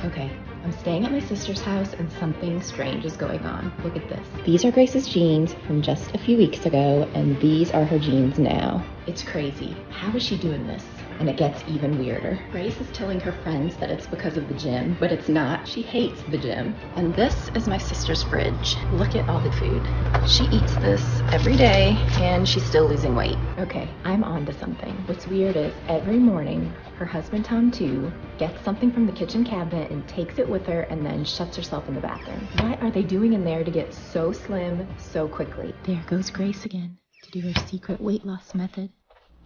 Okay, I'm staying at my sister's house and something strange is going on. Look at this. These are Grace's jeans from just a few weeks ago, and these are her jeans now. It's crazy. How is she doing this? And it gets even weirder. Grace is telling her friends that it's because of the gym, but it's not. She hates the gym. And this is my sister's fridge. Look at all the food. She eats this every day, and she's still losing weight. Okay, I'm on to something. What's weird is every morning, her husband Tom too gets something from the kitchen cabinet and takes it with her and then shuts herself in the bathroom. What are they doing in there to get so slim so quickly? There goes Grace again to do her secret weight loss method.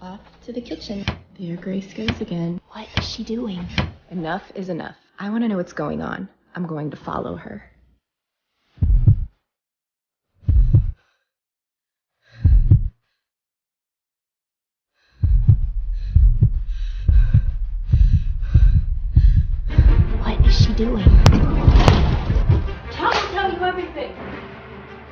Off to the kitchen. There Grace goes again. What is she doing? Enough is enough. I want to know what's going on. I'm going to follow her. What is she doing? Tell you everything.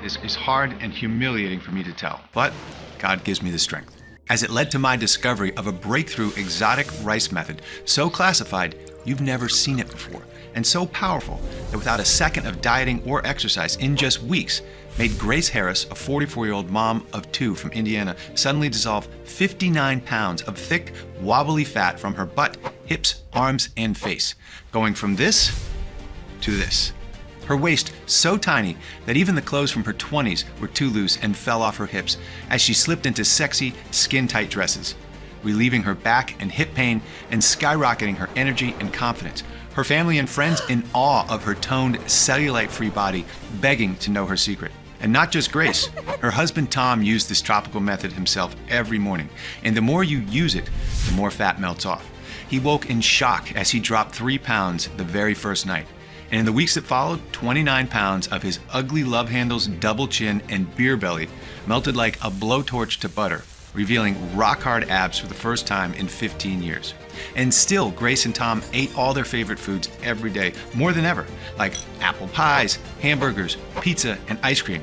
This is hard and humiliating for me to tell, but God gives me the strength, as it led to my discovery of a breakthrough exotic rice method so classified you've never seen it before, and so powerful that without a second of dieting or exercise in just weeks, made Grace Harris, a 44-year-old mom of 2 from Indiana, suddenly dissolve 59 pounds of thick, wobbly fat from her butt, hips, arms, and face, going from this to this. Her waist so tiny that even the clothes from her 20s were too loose and fell off her hips as she slipped into sexy, skin-tight dresses, relieving her back and hip pain and skyrocketing her energy and confidence. Her family and friends in awe of her toned, cellulite-free body, begging to know her secret. And not just Grace. Her husband Tom used this tropical method himself every morning, and the more you use it, the more fat melts off. He woke in shock as he dropped 3 pounds the very first night. And in the weeks that followed, 29 pounds of his ugly love handles, double chin, and beer belly melted like a blowtorch to butter, revealing rock-hard abs for the first time in 15 years. And still, Grace and Tom ate all their favorite foods every day, more than ever, like apple pies, hamburgers, pizza, and ice cream.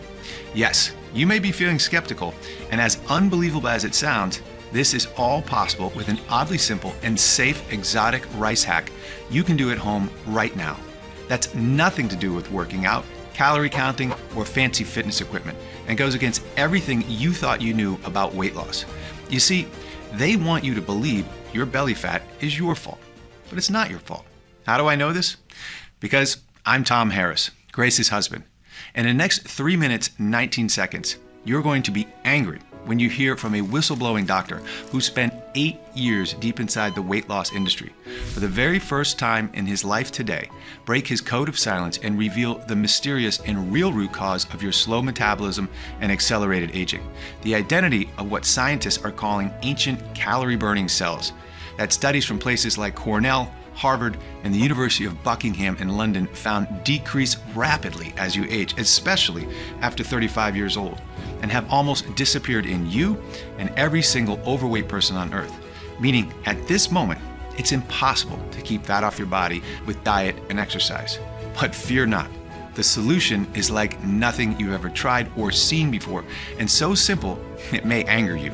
Yes, you may be feeling skeptical, and as unbelievable as it sounds, this is all possible with an oddly simple and safe exotic rice hack you can do at home right now. That's nothing to do with working out, calorie counting, or fancy fitness equipment, and goes against everything you thought you knew about weight loss. You see, they want you to believe your belly fat is your fault, but it's not your fault. How do I know this? Because I'm Tom Harris, Grace's husband. And in the next 3 minutes, 19 seconds, you're going to be angry when you hear from a whistleblowing doctor who spent 8 years deep inside the weight loss industry, for the very first time in his life today, break his code of silence and reveal the mysterious and real root cause of your slow metabolism and accelerated aging, the identity of what scientists are calling ancient calorie-burning cells, that studies from places like Cornell, Harvard, and the University of Buckingham in London found decrease rapidly as you age, especially after 35 years old, and have almost disappeared in you and every single overweight person on earth. Meaning, at this moment, it's impossible to keep fat off your body with diet and exercise. But fear not. The solution is like nothing you've ever tried or seen before, and so simple, it may anger you.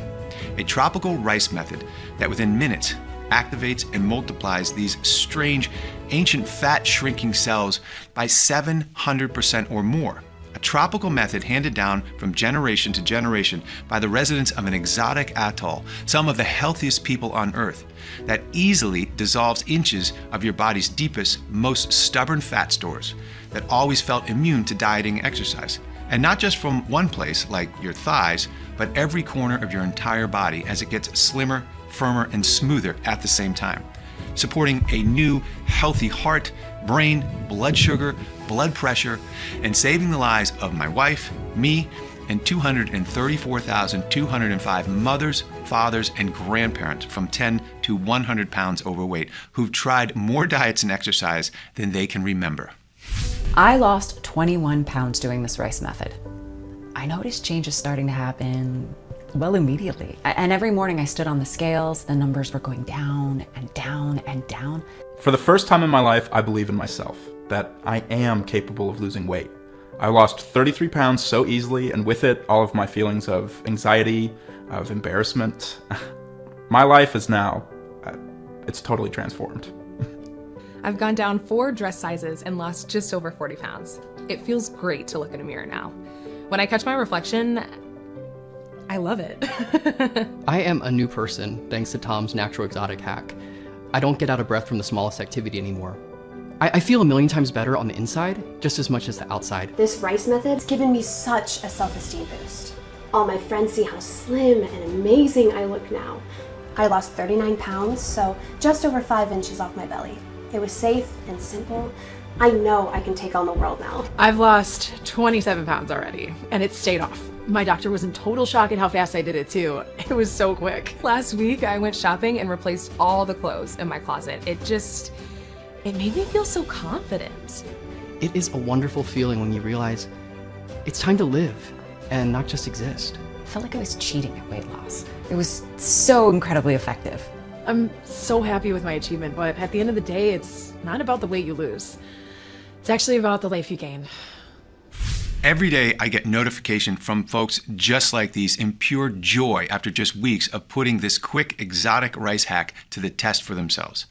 A tropical rice method that within minutes activates and multiplies these strange, ancient fat-shrinking cells by 700% or more. A tropical method handed down from generation to generation by the residents of an exotic atoll, some of the healthiest people on Earth, that easily dissolves inches of your body's deepest, most stubborn fat stores, that always felt immune to dieting and exercise. And not just from one place, like your thighs, but every corner of your entire body as it gets slimmer, firmer, and smoother at the same time, supporting a new, healthy heart, brain, blood sugar, blood pressure, and saving the lives of my wife, me, and 234,205 mothers, fathers, and grandparents from 10 to 100 pounds overweight who've tried more diets and exercise than they can remember. I lost 21 pounds doing this rice method. I noticed changes starting to happen, well, immediately. And every morning I stood on the scales, the numbers were going down and down and down. For the first time in my life, I believe in myself, that I am capable of losing weight. I lost 33 pounds so easily, and with it, all of my feelings of anxiety, of embarrassment. My life is now, it's totally transformed. I've gone down 4 dress sizes and lost just over 40 pounds. It feels great to look in a mirror now. When I catch my reflection, I love it. I am a new person thanks to Tom's natural exotic hack. I don't get out of breath from the smallest activity anymore. I feel a million times better on the inside, just as much as the outside. This rice method's given me such a self-esteem boost. All my friends see how slim and amazing I look now. I lost 39 pounds, so just over 5 inches off my belly. It was safe and simple. I know I can take on the world now. I've lost 27 pounds already, and it stayed off. My doctor was in total shock at how fast I did it too. It was so quick. Last week, I went shopping and replaced all the clothes in my closet. It made me feel so confident. It is a wonderful feeling when you realize it's time to live and not just exist. I felt like I was cheating at weight loss. It was so incredibly effective. I'm so happy with my achievement, but at the end of the day, it's not about the weight you lose. It's actually about the life you gain. Every day I get notification from folks just like these in pure joy after just weeks of putting this quick exotic rice hack to the test for themselves.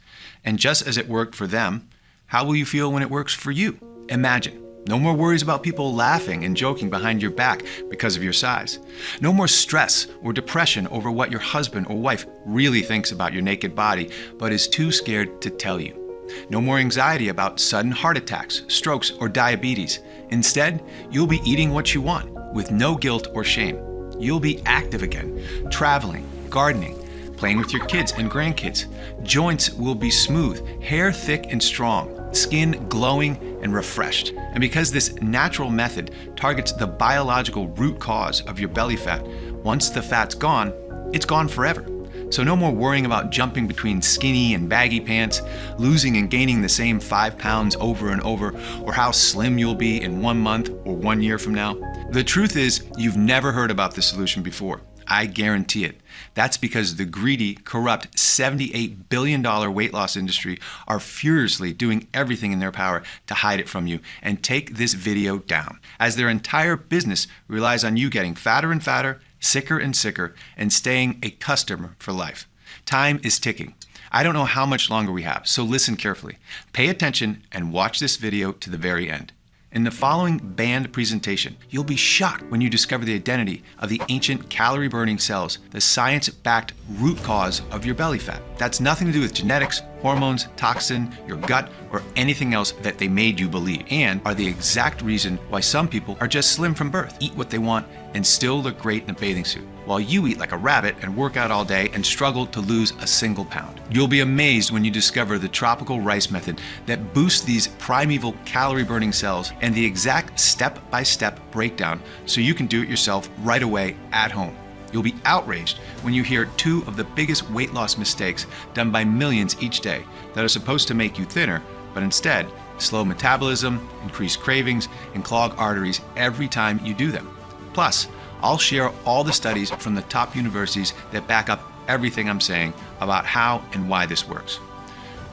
And just as it worked for them, how will you feel when it works for you? Imagine. No more worries about people laughing and joking behind your back because of your size. No more stress or depression over what your husband or wife really thinks about your naked body, but is too scared to tell you. No more anxiety about sudden heart attacks, strokes, or diabetes. Instead, you'll be eating what you want with no guilt or shame. You'll be active again, traveling, gardening, playing with your kids and grandkids. Joints will be smooth, hair thick and strong, skin glowing and refreshed. And because this natural method targets the biological root cause of your belly fat, once the fat's gone, it's gone forever. So no more worrying about jumping between skinny and baggy pants, losing and gaining the same 5 pounds over and over, or how slim you'll be in 1 month or 1 year from now. The truth is, you've never heard about this solution before. I guarantee it. That's because the greedy, corrupt $78 billion weight loss industry are furiously doing everything in their power to hide it from you and take this video down, as their entire business relies on you getting fatter and fatter, sicker and sicker, and staying a customer for life. Time is ticking. I don't know how much longer we have, so listen carefully. Pay attention and watch this video to the very end. In the following banned presentation, you'll be shocked when you discover the identity of the ancient calorie-burning cells, the science-backed root cause of your belly fat. That's nothing to do with genetics, hormones, toxin, your gut, or anything else that they made you believe, and are the exact reason why some people are just slim from birth, eat what they want, and still look great in a bathing suit, while you eat like a rabbit and work out all day and struggle to lose a single pound. You'll be amazed when you discover the tropical rice method that boosts these primeval calorie-burning cells and the exact step-by-step breakdown so you can do it yourself right away at home. You'll be outraged when you hear 2 of the biggest weight loss mistakes done by millions each day that are supposed to make you thinner, but instead slow metabolism, increase cravings, and clog arteries every time you do them. Plus, I'll share all the studies from the top universities that back up everything I'm saying about how and why this works.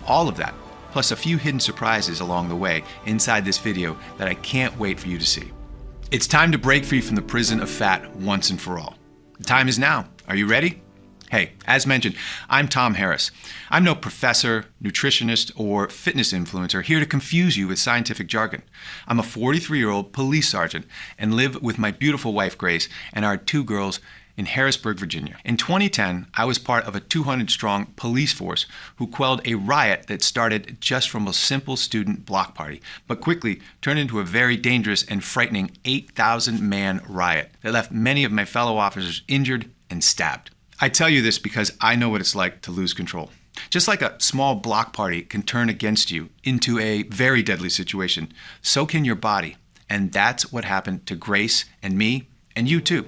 All of that, plus a few hidden surprises along the way inside this video that I can't wait for you to see. It's time to break free from the prison of fat once and for all. The time is now. Are you ready? Hey, as mentioned, I'm Tom Harris. I'm no professor, nutritionist, or fitness influencer here to confuse you with scientific jargon. I'm a 43-year-old police sergeant and live with my beautiful wife, Grace, and our 2 girls in Harrisburg, Virginia. In 2010, I was part of a 200-strong police force who quelled a riot that started just from a simple student block party, but quickly turned into a very dangerous and frightening 8,000-man riot that left many of my fellow officers injured and stabbed. I tell you this because I know what it's like to lose control. Just like a small block party can turn against you into a very deadly situation, so can your body. And that's what happened to Grace and me, and you too.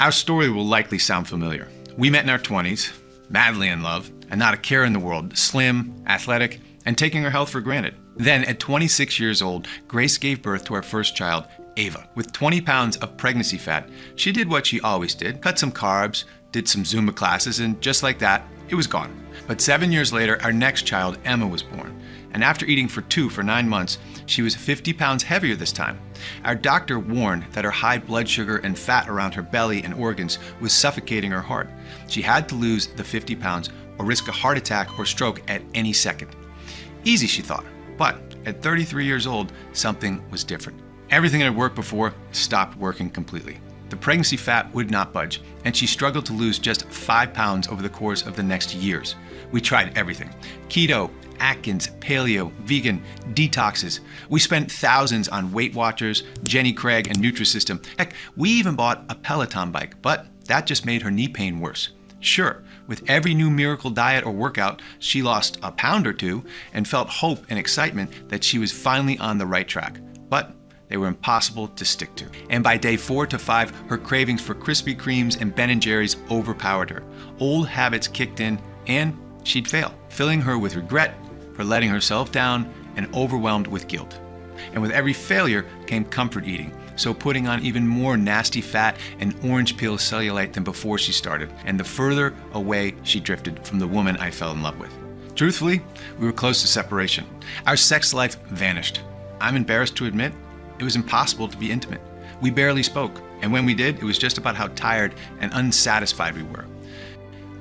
Our story will likely sound familiar. We met in our 20s, madly in love, and not a care in the world, slim, athletic, and taking her health for granted. Then, at 26 years old, Grace gave birth to our first child, Ava. With 20 pounds of pregnancy fat, she did what she always did, cut some carbs, did some Zumba classes, and just like that, it was gone. But 7 years later, our next child, Emma, was born. And after eating for 2 for 9 months, she was 50 pounds heavier this time. Our doctor warned that her high blood sugar and fat around her belly and organs was suffocating her heart. She had to lose the 50 pounds or risk a heart attack or stroke at any second. Easy, she thought. But at 33 years old, something was different. Everything that had worked before stopped working completely. The pregnancy fat would not budge, and she struggled to lose just 5 pounds over the course of the next years. We tried everything: keto, Atkins, paleo, vegan, detoxes. We spent thousands on Weight Watchers, Jenny Craig, and Nutrisystem. Heck, we even bought a Peloton bike, but that just made her knee pain worse. Sure, with every new miracle diet or workout, she lost a pound or two and felt hope and excitement that she was finally on the right track. But they were impossible to stick to. And by day 4 to 5, her cravings for Krispy Kremes and Ben & Jerry's overpowered her. Old habits kicked in, and she'd fail, filling her with regret for letting herself down and overwhelmed with guilt. And with every failure came comfort eating, so putting on even more nasty fat and orange peel cellulite than before she started, and the further away she drifted from the woman I fell in love with. Truthfully, we were close to separation. Our sex life vanished. I'm embarrassed to admit, it was impossible to be intimate. We barely spoke, and when we did, it was just about how tired and unsatisfied we were.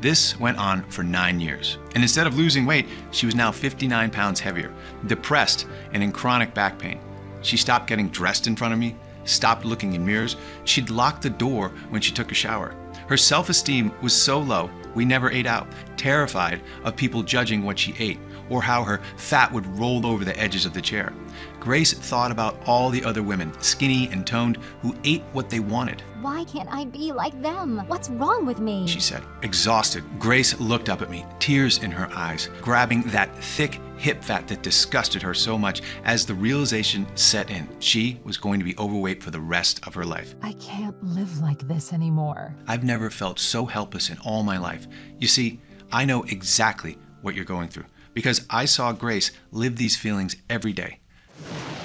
This went on for 9 years, and instead of losing weight, she was now 59 pounds heavier, depressed and in chronic back pain. She stopped getting dressed in front of me, stopped looking in mirrors. She'd lock the door when she took a shower. Her self-esteem was so low, we never ate out, terrified of people judging what she ate or how her fat would roll over the edges of the chair. Grace thought about all the other women, skinny and toned, who ate what they wanted. Why can't I be like them? What's wrong with me? She said. Exhausted, Grace looked up at me, tears in her eyes, grabbing that thick hip fat that disgusted her so much as the realization set in. She was going to be overweight for the rest of her life. I can't live like this anymore. I've never felt so helpless in all my life. You see, I know exactly what you're going through because I saw Grace live these feelings every day.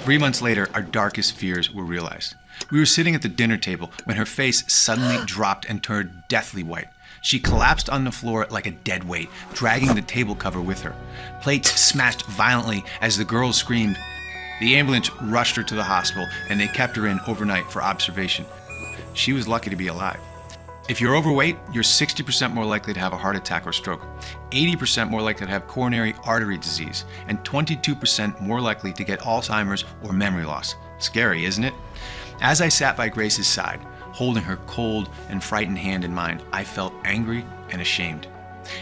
3 months later, our darkest fears were realized. We were sitting at the dinner table when her face suddenly dropped and turned deathly white. She collapsed on the floor like a dead weight, dragging the table cover with her. Plates smashed violently as the girls screamed. The ambulance rushed her to the hospital, and they kept her in overnight for observation. She was lucky to be alive. If you're overweight, you're 60% more likely to have a heart attack or stroke, 80% more likely to have coronary artery disease, and 22% more likely to get Alzheimer's or memory loss. Scary, isn't it? As I sat by Grace's side, holding her cold and frightened hand in mine, I felt angry and ashamed.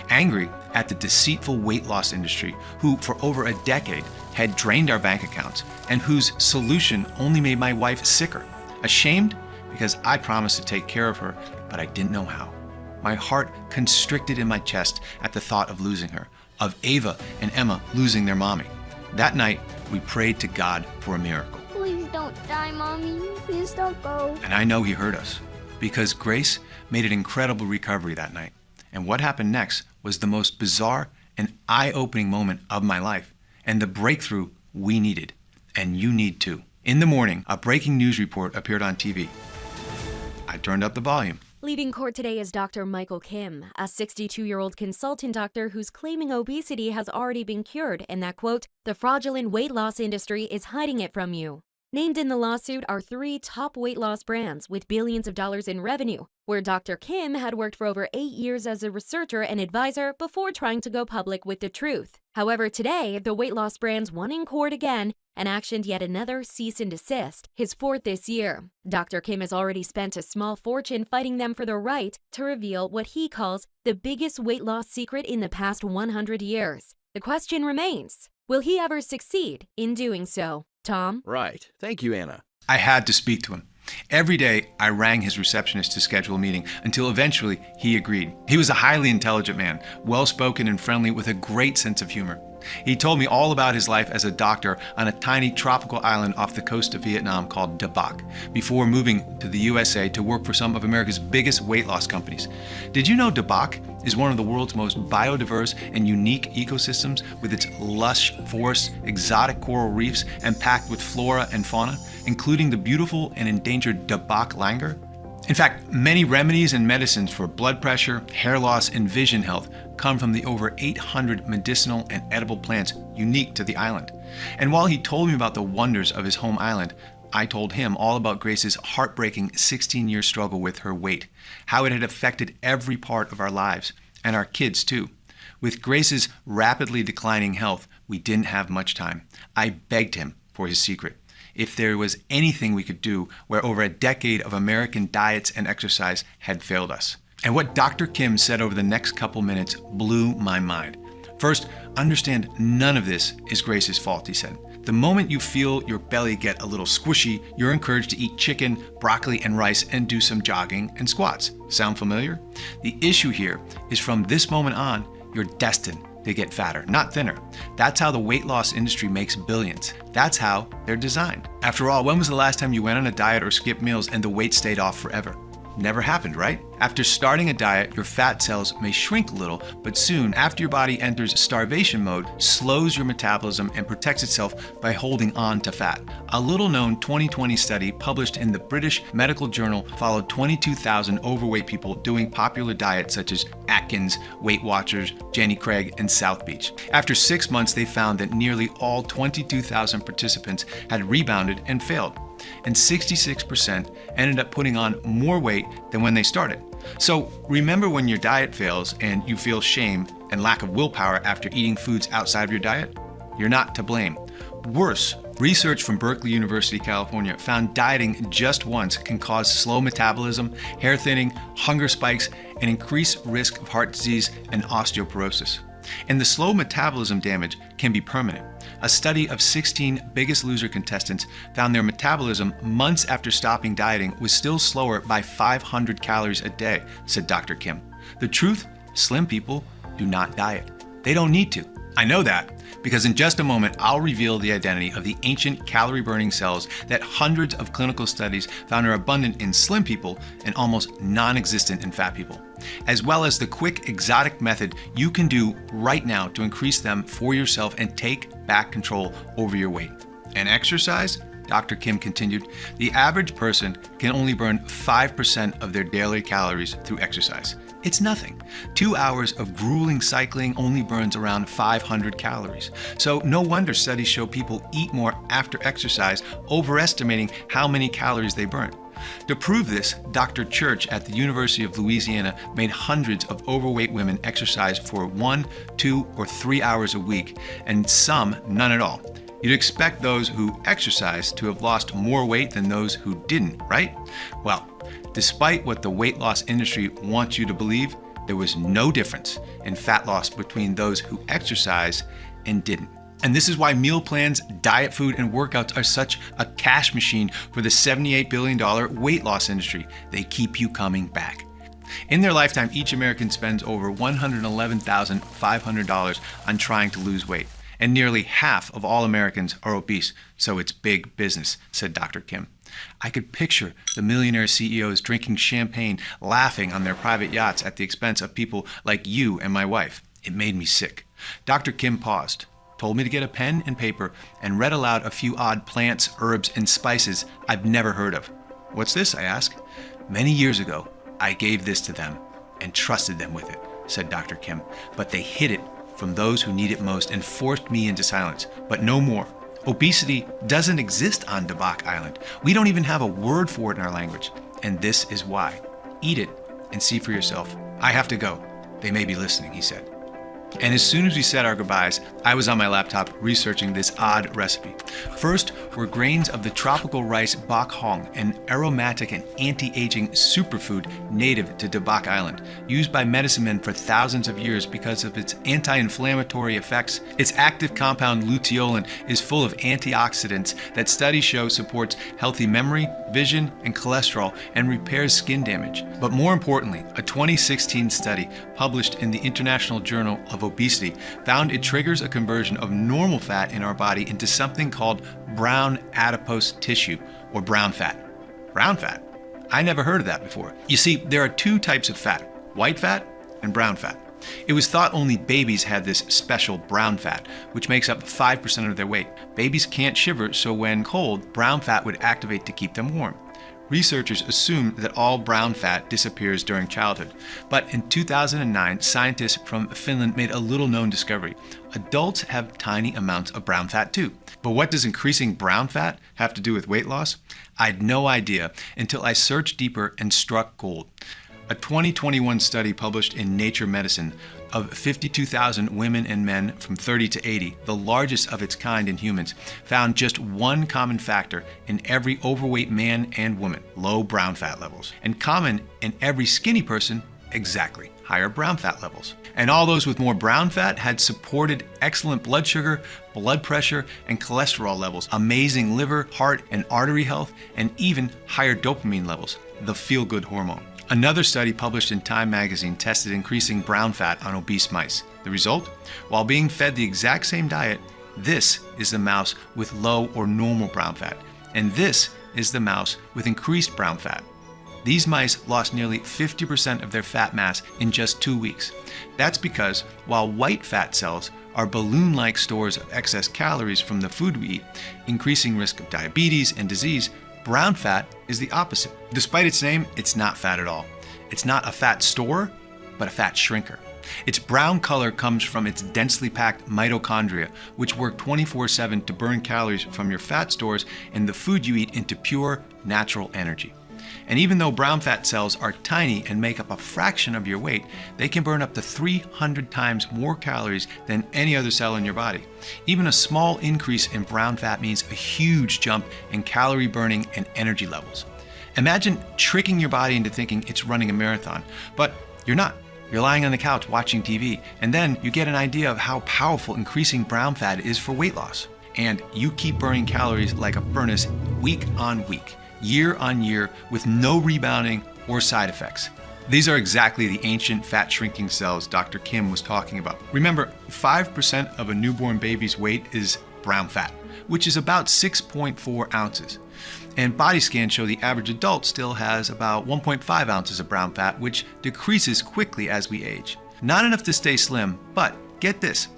Angry at the deceitful weight loss industry who, for over a decade, had drained our bank accounts and whose solution only made my wife sicker. Ashamed because I promised to take care of her, but I didn't know how. My heart constricted in my chest at the thought of losing her, of Ava and Emma losing their mommy. That night, we prayed to God for a miracle. Please don't die, Mommy. Please don't go. And I know he heard us, because Grace made an incredible recovery that night. And what happened next was the most bizarre and eye-opening moment of my life, and the breakthrough we needed, and you need too. In the morning, a breaking news report appeared on TV. I turned up the volume. Leading court today is Dr. Michael Kim, a 62-year-old consultant doctor who's claiming obesity has already been cured and that, quote, the fraudulent weight loss industry is hiding it from you. Named in the lawsuit are 3 top weight loss brands with billions of dollars in revenue, where Dr. Kim had worked for over 8 years as a researcher and advisor before trying to go public with the truth. However, today, the weight loss brands won in court again and actioned yet another cease and desist, his 4th this year. Dr. Kim has already spent a small fortune fighting them for the right to reveal what he calls the biggest weight loss secret in the past 100 years. The question remains, will he ever succeed in doing so? Tom? Right. Thank you, Anna. I had to speak to him. Every day, I rang his receptionist to schedule a meeting until eventually he agreed. He was a highly intelligent man, well-spoken and friendly with a great sense of humor. He told me all about his life as a doctor on a tiny tropical island off the coast of Vietnam called Da Bac, before moving to the USA to work for some of America's biggest weight loss companies. Did you know Da Bac is one of the world's most biodiverse and unique ecosystems, with its lush forests, exotic coral reefs, and packed with flora and fauna, including the beautiful and endangered Da Bac langur? In fact, many remedies and medicines for blood pressure, hair loss, and vision health come from the over 800 medicinal and edible plants unique to the island. And while he told me about the wonders of his home island, I told him all about Grace's heartbreaking 16-year struggle with her weight, how it had affected every part of our lives, and our kids too. With Grace's rapidly declining health, We didn't have much time. I begged him for his secret. If there was anything we could do where over a decade of American diets and exercise had failed us. And what Dr. Kim said over the next couple minutes blew my mind. First, understand none of this is Grace's fault, he said. The moment you feel your belly get a little squishy, you're encouraged to eat chicken, broccoli, and rice and do some jogging and squats. Sound familiar? The issue here is from this moment on, you're destined to get fatter, not thinner. That's how the weight loss industry makes billions. That's how they're designed. After all, when was the last time you went on a diet or skipped meals and the weight stayed off forever? Never happened, right? After starting a diet, your fat cells may shrink a little, but soon, after your body enters starvation mode, slows your metabolism and protects itself by holding on to fat. A little-known 2020 study published in the British Medical Journal followed 22,000 overweight people doing popular diets such as Atkins, Weight Watchers, Jenny Craig, and South Beach. After 6 months, they found that nearly all 22,000 participants had rebounded and failed. And 66% ended up putting on more weight than when they started. So remember when your diet fails and you feel shame and lack of willpower after eating foods outside of your diet? You're not to blame. Worse, research from Berkeley University, California found dieting just once can cause slow metabolism, hair thinning, hunger spikes, and increased risk of heart disease and osteoporosis. And the slow metabolism damage can be permanent. A study of 16 Biggest Loser contestants found their metabolism months after stopping dieting was still slower by 500 calories a day, said Dr. Kim. The truth, slim people do not diet. They don't need to. I know that because in just a moment, I'll reveal the identity of the ancient calorie-burning cells that hundreds of clinical studies found are abundant in slim people and almost non-existent in fat people, as well as the quick, exotic method you can do right now to increase them for yourself and take back control over your weight. And exercise? Dr. Kim continued, the average person can only burn 5% of their daily calories through exercise. It's nothing. 2 hours of grueling cycling only burns around 500 calories. So no wonder studies show people eat more after exercise, overestimating how many calories they burn. To prove this, Dr. Church at the University of Louisiana made hundreds of overweight women exercise for 1, 2, or 3 hours a week, and some none at all. You'd expect those who exercise to have lost more weight than those who didn't, right? Well, despite what the weight loss industry wants you to believe, there was no difference in fat loss between those who exercise and didn't. And this is why meal plans, diet food, and workouts are such a cash machine for the $78 billion weight loss industry. They keep you coming back. In their lifetime, each American spends over $111,500 on trying to lose weight. And nearly half of all Americans are obese, so it's big business, said Dr. Kim. I could picture the millionaire CEOs drinking champagne, laughing on their private yachts at the expense of people like you and my wife. It made me sick. Dr. Kim paused, told me to get a pen and paper, and read aloud a few odd plants, herbs, and spices I've never heard of. What's this? I asked. Many years ago, I gave this to them and trusted them with it, said Dr. Kim, but they hid it from those who need it most and forced me into silence, but no more. Obesity doesn't exist on Dabak Island. We don't even have a word for it in our language. And this is why. Eat it and see for yourself. I have to go. They may be listening, he said. And as soon as we said our goodbyes, I was on my laptop researching this odd recipe. First were grains of the tropical rice bak hong, an aromatic and anti-aging superfood native to Dabak Island, used by medicine men for thousands of years because of its anti-inflammatory effects. Its active compound luteolin is full of antioxidants that studies show supports healthy memory, vision, and cholesterol, and repairs skin damage. But more importantly, a 2016 study published in the International Journal of Obesity found it triggers a conversion of normal fat in our body into something called brown adipose tissue, or brown fat. Brown fat? I never heard of that before. You see, there are two types of fat, white fat and brown fat. It was thought only babies had this special brown fat, which makes up 5% of their weight. Babies can't shiver, so when cold, brown fat would activate to keep them warm. Researchers assume that all brown fat disappears during childhood. But in 2009, scientists from Finland made a little-known discovery. Adults have tiny amounts of brown fat too. But what does increasing brown fat have to do with weight loss? I had no idea until I searched deeper and struck gold. A 2021 study published in Nature Medicine of 52,000 women and men from 30 to 80, the largest of its kind in humans, found just one common factor in every overweight man and woman: low brown fat levels. And common in every skinny person, exactly, higher brown fat levels. And all those with more brown fat had supported excellent blood sugar, blood pressure, and cholesterol levels, amazing liver, heart, and artery health, and even higher dopamine levels, the feel-good hormone. Another study published in Time magazine tested increasing brown fat on obese mice. The result? While being fed the exact same diet, this is the mouse with low or normal brown fat, and this is the mouse with increased brown fat. These mice lost nearly 50% of their fat mass in just 2 weeks. That's because while white fat cells are balloon-like stores of excess calories from the food we eat, increasing risk of diabetes and disease, brown fat is the opposite. Despite its name, it's not fat at all. It's not a fat storer, but a fat shrinker. Its brown color comes from its densely packed mitochondria, which work 24/7 to burn calories from your fat stores and the food you eat into pure, natural energy. And even though brown fat cells are tiny and make up a fraction of your weight, they can burn up to 300 times more calories than any other cell in your body. Even a small increase in brown fat means a huge jump in calorie burning and energy levels. Imagine tricking your body into thinking it's running a marathon, but you're not. You're lying on the couch watching TV, and then you get an idea of how powerful increasing brown fat is for weight loss. And you keep burning calories like a furnace week on week, year on year, with no rebounding or side effects. These are exactly the ancient fat shrinking cells Dr. Kim was talking about. Remember, 5% of a newborn baby's weight is brown fat, which is about 6.4 ounces. And body scans show the average adult still has about 1.5 ounces of brown fat, which decreases quickly as we age. Not enough to stay slim, but get this,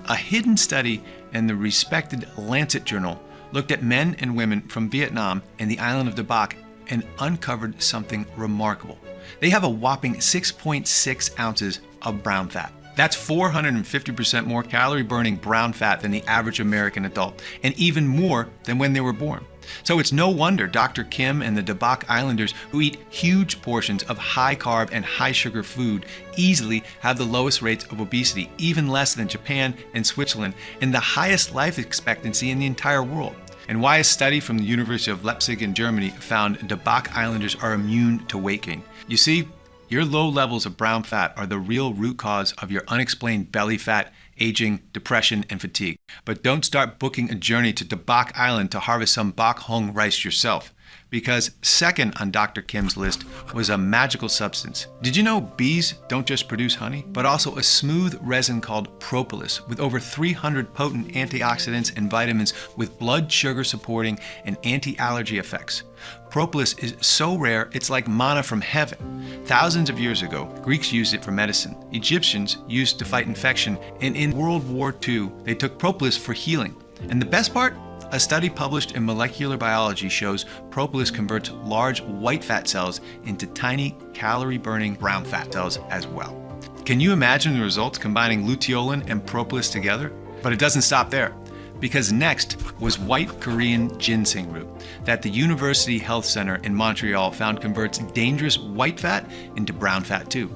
a hidden study in the respected Lancet journal looked at men and women from Vietnam and the island of Dabac and uncovered something remarkable. They have a whopping 6.6 ounces of brown fat. That's 450% more calorie-burning brown fat than the average American adult, and even more than when they were born. So it's no wonder Dr. Kim and the Dabac Islanders, who eat huge portions of high-carb and high-sugar food, easily have the lowest rates of obesity, even less than Japan and Switzerland, and the highest life expectancy in the entire world. And why a study from the University of Leipzig in Germany found Dabac Islanders are immune to weight gain. You see, your low levels of brown fat are the real root cause of your unexplained belly fat, aging, depression, and fatigue. But don't start booking a journey to Dabac Island to harvest some bok hong rice yourself, because second on Dr. Kim's list was a magical substance. Did you know bees don't just produce honey, but also a smooth resin called propolis with over 300 potent antioxidants and vitamins with blood sugar supporting and anti-allergy effects? Propolis is so rare, it's like manna from heaven. Thousands of years ago, Greeks used it for medicine. Egyptians used it to fight infection, and in World War II, they took propolis for healing. And the best part? A study published in Molecular Biology shows propolis converts large white fat cells into tiny calorie-burning brown fat cells as well. Can you imagine the results combining luteolin and propolis together? But it doesn't stop there, because next was white Korean ginseng root that the University Health Center in Montreal found converts dangerous white fat into brown fat too.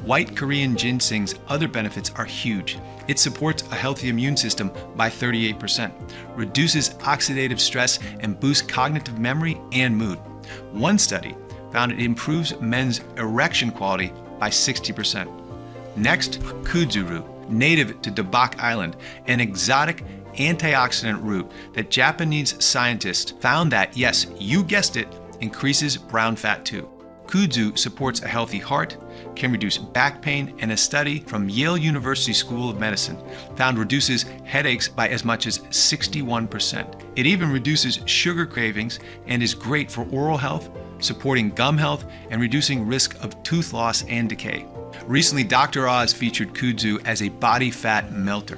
White Korean ginseng's other benefits are huge. It supports a healthy immune system by 38%, reduces oxidative stress, and boosts cognitive memory and mood. One study found it improves men's erection quality by 60%. Next, kudzu root, native to Dabac Island, an exotic antioxidant root that Japanese scientists found that, yes, you guessed it, increases brown fat too. Kudzu supports a healthy heart, can reduce back pain, and a study from Yale University School of Medicine found reduces headaches by as much as 61%. It even reduces sugar cravings and is great for oral health, supporting gum health, and reducing risk of tooth loss and decay. Recently, Dr. Oz featured kudzu as a body fat melter.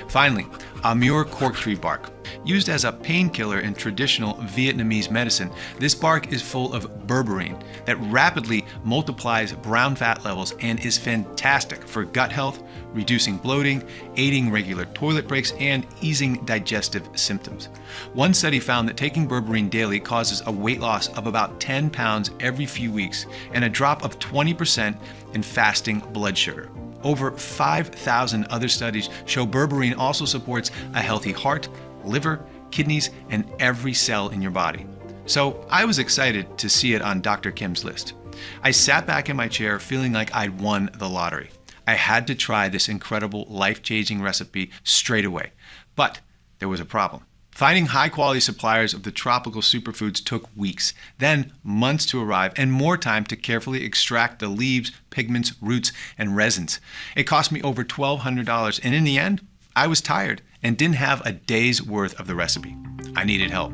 Finally, Amur cork tree bark. Used as a painkiller in traditional Vietnamese medicine, this bark is full of berberine that rapidly multiplies brown fat levels and is fantastic for gut health, reducing bloating, aiding regular toilet breaks, and easing digestive symptoms. One study found that taking berberine daily causes a weight loss of about 10 pounds every few weeks and a drop of 20% in fasting blood sugar. Over 5,000 other studies show berberine also supports a healthy heart, liver, kidneys, and every cell in your body. So I was excited to see it on Dr. Kim's list. I sat back in my chair feeling like I'd won the lottery. I had to try this incredible, life-changing recipe straight away. But there was a problem. Finding high-quality suppliers of the tropical superfoods took weeks, then months to arrive, and more time to carefully extract the leaves, pigments, roots, and resins. It cost me over $1,200, and in the end, I was tired and didn't have a day's worth of the recipe. I needed help.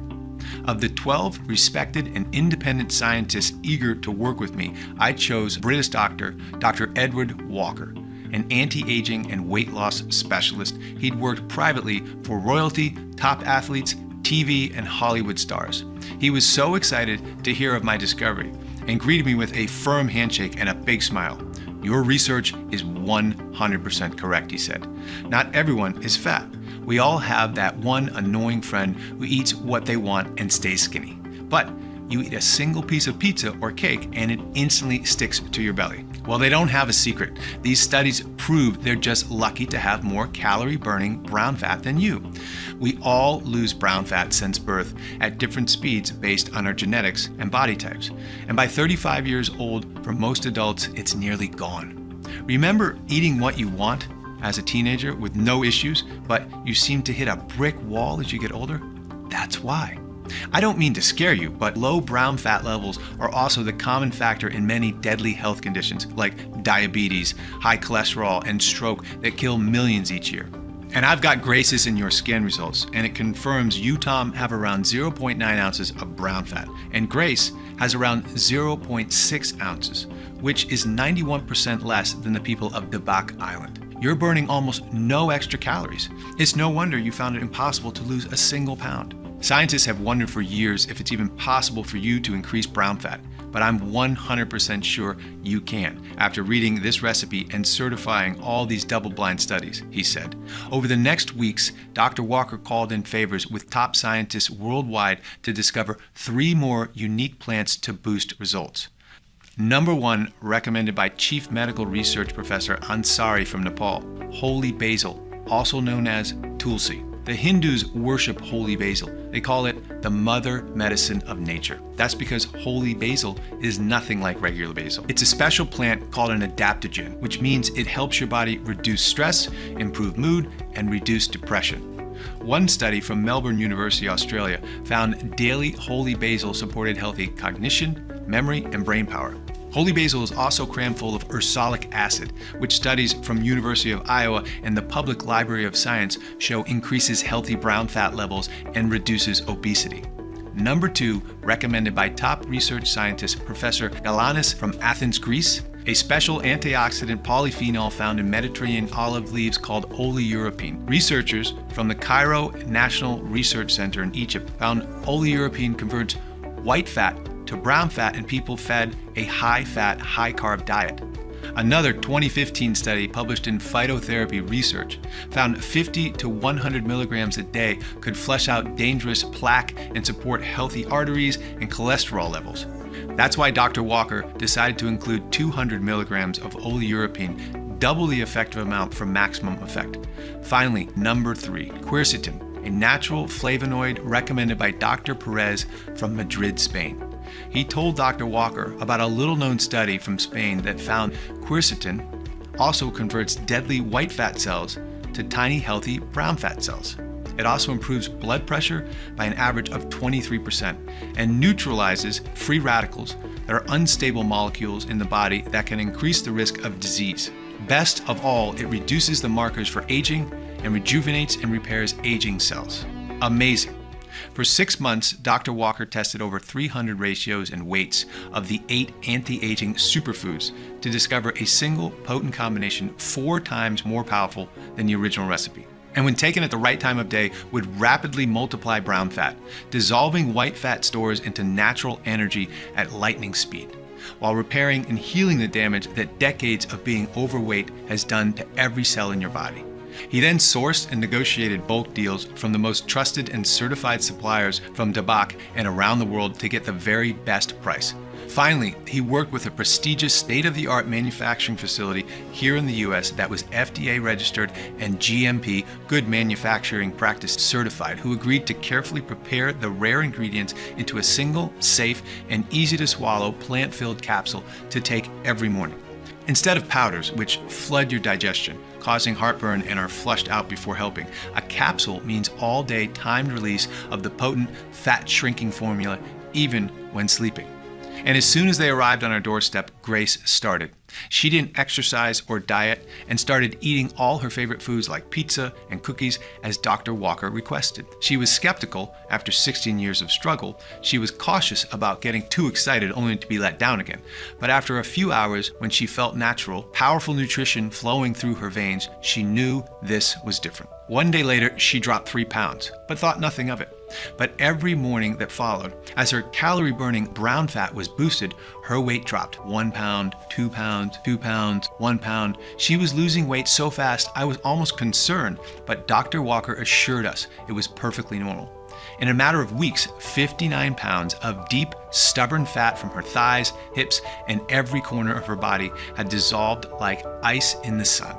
Of the 12 respected and independent scientists eager to work with me, I chose British doctor, Dr. Edward Walker, an anti-aging and weight loss specialist. He'd worked privately for royalty, top athletes, TV, and Hollywood stars. He was so excited to hear of my discovery and greeted me with a firm handshake and a big smile. "Your research is 100% correct," he said. "Not everyone is fat. We all have that one annoying friend who eats what they want and stays skinny. But you eat a single piece of pizza or cake and it instantly sticks to your belly." Well, they don't have a secret. These studies prove they're just lucky to have more calorie-burning brown fat than you. We all lose brown fat since birth at different speeds based on our genetics and body types. And by 35 years old, for most adults, it's nearly gone. Remember eating what you want as a teenager with no issues, but you seem to hit a brick wall as you get older? That's why. I don't mean to scare you, but low brown fat levels are also the common factor in many deadly health conditions like diabetes, high cholesterol, and stroke that kill millions each year. And I've got Grace's in your scan results, and it confirms you, Tom, have around 0.9 ounces of brown fat, and Grace has around 0.6 ounces, which is 91% less than the people of Dabac Island. You're burning almost no extra calories. It's no wonder you found it impossible to lose a single pound. Scientists have wondered for years if it's even possible for you to increase brown fat, but I'm 100% sure you can after reading this recipe and certifying all these double-blind studies, he said. Over the next weeks, Dr. Walker called in favors with top scientists worldwide to discover 3 more unique plants to boost results. Number 1, recommended by Chief Medical Research Professor Ansari from Nepal, holy basil, also known as tulsi. The Hindus worship holy basil. They call it the mother medicine of nature. That's because holy basil is nothing like regular basil. It's a special plant called an adaptogen, which means it helps your body reduce stress, improve mood, and reduce depression. One study from Melbourne University, Australia, found daily holy basil supported healthy cognition, memory, and brain power. Holy basil is also crammed full of ursolic acid, which studies from University of Iowa and the Public Library of Science show increases healthy brown fat levels and reduces obesity. Number 2, recommended by top research scientist Professor Galanis from Athens, Greece, a special antioxidant polyphenol found in Mediterranean olive leaves called oleurepine. Researchers from the Cairo National Research Center in Egypt found oleurepine converts white fat to brown fat in people fed a high-fat, high-carb diet. Another 2015 study published in Phytotherapy Research found 50 to 100 milligrams a day could flush out dangerous plaque and support healthy arteries and cholesterol levels. That's why Dr. Walker decided to include 200 milligrams of oleurepine, double the effective amount for maximum effect. Finally, number 3, quercetin, a natural flavonoid recommended by Dr. Perez from Madrid, Spain. He told Dr. Walker about a little-known study from Spain that found quercetin also converts deadly white fat cells to tiny healthy brown fat cells. It also improves blood pressure by an average of 23% and neutralizes free radicals that are unstable molecules in the body that can increase the risk of disease. Best of all, it reduces the markers for aging and rejuvenates and repairs aging cells. Amazing. For 6 months, Dr. Walker tested over 300 ratios and weights of the 8 anti-aging superfoods to discover a single potent combination 4 times more powerful than the original recipe. and when taken at the right time of day, would rapidly multiply brown fat, dissolving white fat stores into natural energy at lightning speed, while repairing and healing the damage that decades of being overweight has done to every cell in your body. He then sourced and negotiated bulk deals from the most trusted and certified suppliers from Dabac and around the world to get the very best price. Finally, he worked with a prestigious state-of-the-art manufacturing facility here in the US that was FDA registered and GMP, Good Manufacturing Practice certified, who agreed to carefully prepare the rare ingredients into a single, safe, and easy-to-swallow plant-filled capsule to take every morning. Instead of powders, which flood your digestion, causing heartburn and are flushed out before helping, a capsule means all-day timed release of the potent fat-shrinking formula, even when sleeping. And as soon as they arrived on our doorstep, Grace started. She didn't exercise or diet and started eating all her favorite foods like pizza and cookies as Dr. Walker requested. She was skeptical after 16 years of struggle. She was cautious about getting too excited only to be let down again. But after a few hours, when she felt natural, powerful nutrition flowing through her veins, she knew this was different. One day later, she dropped 3 pounds, but thought nothing of it. But every morning that followed, as her calorie-burning brown fat was boosted, her weight dropped 1 pound, 2 pounds, 2 pounds, 1 pound. She was losing weight so fast, I was almost concerned, but Dr. Walker assured us it was perfectly normal. In a matter of weeks, 59 pounds of deep, stubborn fat from her thighs, hips, and every corner of her body had dissolved like ice in the sun.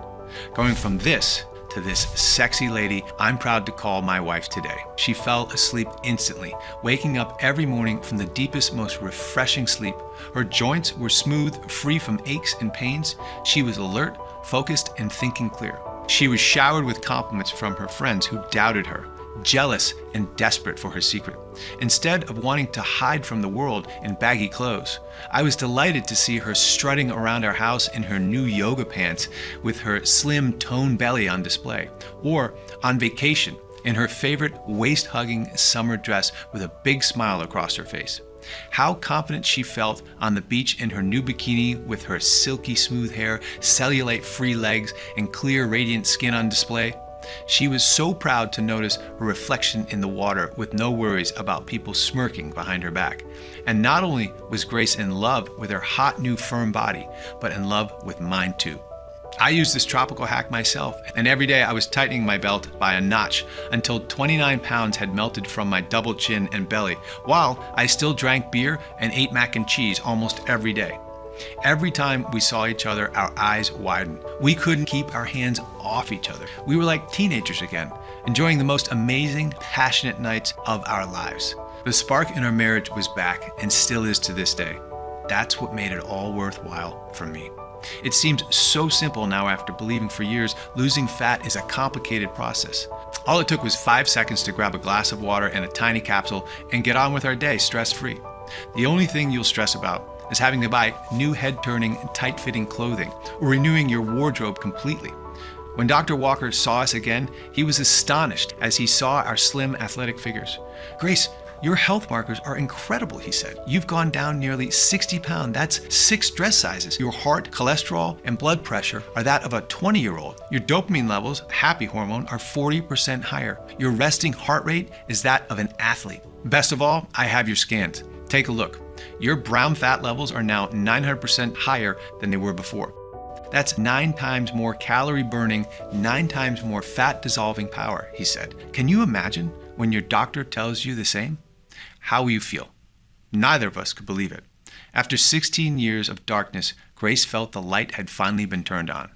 Going from this to this sexy lady I'm proud to call my wife today. She fell asleep instantly, waking up every morning from the deepest, most refreshing sleep. Her joints were smooth, free from aches and pains. She was alert, focused, and thinking clear. She was showered with compliments from her friends who doubted her, jealous and desperate for her secret. Instead of wanting to hide from the world in baggy clothes, I was delighted to see her strutting around our house in her new yoga pants with her slim toned belly on display, or on vacation in her favorite waist-hugging summer dress with a big smile across her face. How confident she felt on the beach in her new bikini with her silky smooth hair, cellulite-free legs, and clear radiant skin on display. She was so proud to notice her reflection in the water with no worries about people smirking behind her back. And not only was Grace in love with her hot new firm body, but in love with mine too. I used this tropical hack myself, and every day I was tightening my belt by a notch until 29 pounds had melted from my double chin and belly, while I still drank beer and ate mac and cheese almost every day. Every time we saw each other, our eyes widened. We couldn't keep our hands off each other. We were like teenagers again, enjoying the most amazing, passionate nights of our lives. The spark in our marriage was back and still is to this day. That's what made it all worthwhile for me. It seems so simple now after believing for years losing fat is a complicated process. All it took was 5 seconds to grab a glass of water and a tiny capsule and get on with our day stress-free. The only thing you'll stress about is having to buy new head-turning, tight-fitting clothing or renewing your wardrobe completely. When Dr. Walker saw us again, he was astonished as he saw our slim, athletic figures. "Grace, your health markers are incredible," he said. "You've gone down nearly 60 pounds. That's 6 dress sizes. Your heart, cholesterol, and blood pressure are that of a 20-year-old. Your dopamine levels, happy hormone, are 40% higher. Your resting heart rate is that of an athlete. Best of all, I have your scans. Take a look. Your brown fat levels are now 900% higher than they were before. That's 9 times more calorie burning, 9 times more fat dissolving power," he said. Can you imagine when your doctor tells you the same? How will you feel? Neither of us could believe it. After 16 years of darkness, Grace felt the light had finally been turned on.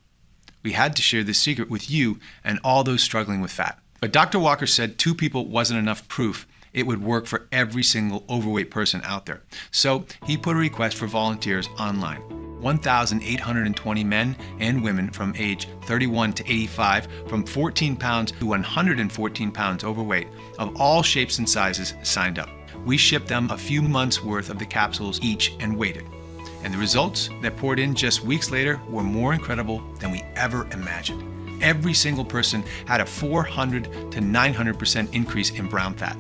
We had to share this secret with you and all those struggling with fat. But Dr. Walker said 2 people wasn't enough proof it would work for every single overweight person out there. So he put a request for volunteers online. 1,820 men and women from age 31 to 85, from 14 pounds to 114 pounds overweight, of all shapes and sizes, signed up. We shipped them a few months' worth of the capsules each and waited. And the results that poured in just weeks later were more incredible than we ever imagined. Every single person had a 400 to 900% increase in brown fat.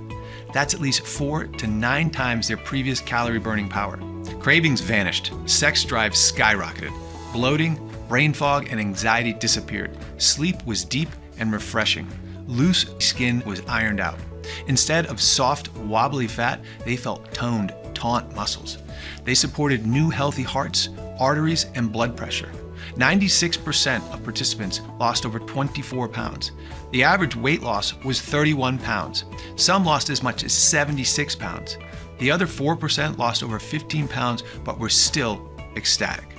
That's at least 4 to 9 times their previous calorie burning power. Cravings vanished, sex drive skyrocketed, bloating, brain fog, and anxiety disappeared. Sleep was deep and refreshing. loose skin was ironed out. Instead of soft, wobbly fat, they felt toned, taut muscles. They supported new healthy hearts, arteries, and blood pressure. 96% of participants lost over 24 pounds. The average weight loss was 31 pounds. Some lost as much as 76 pounds. The other 4% lost over 15 pounds but were still ecstatic.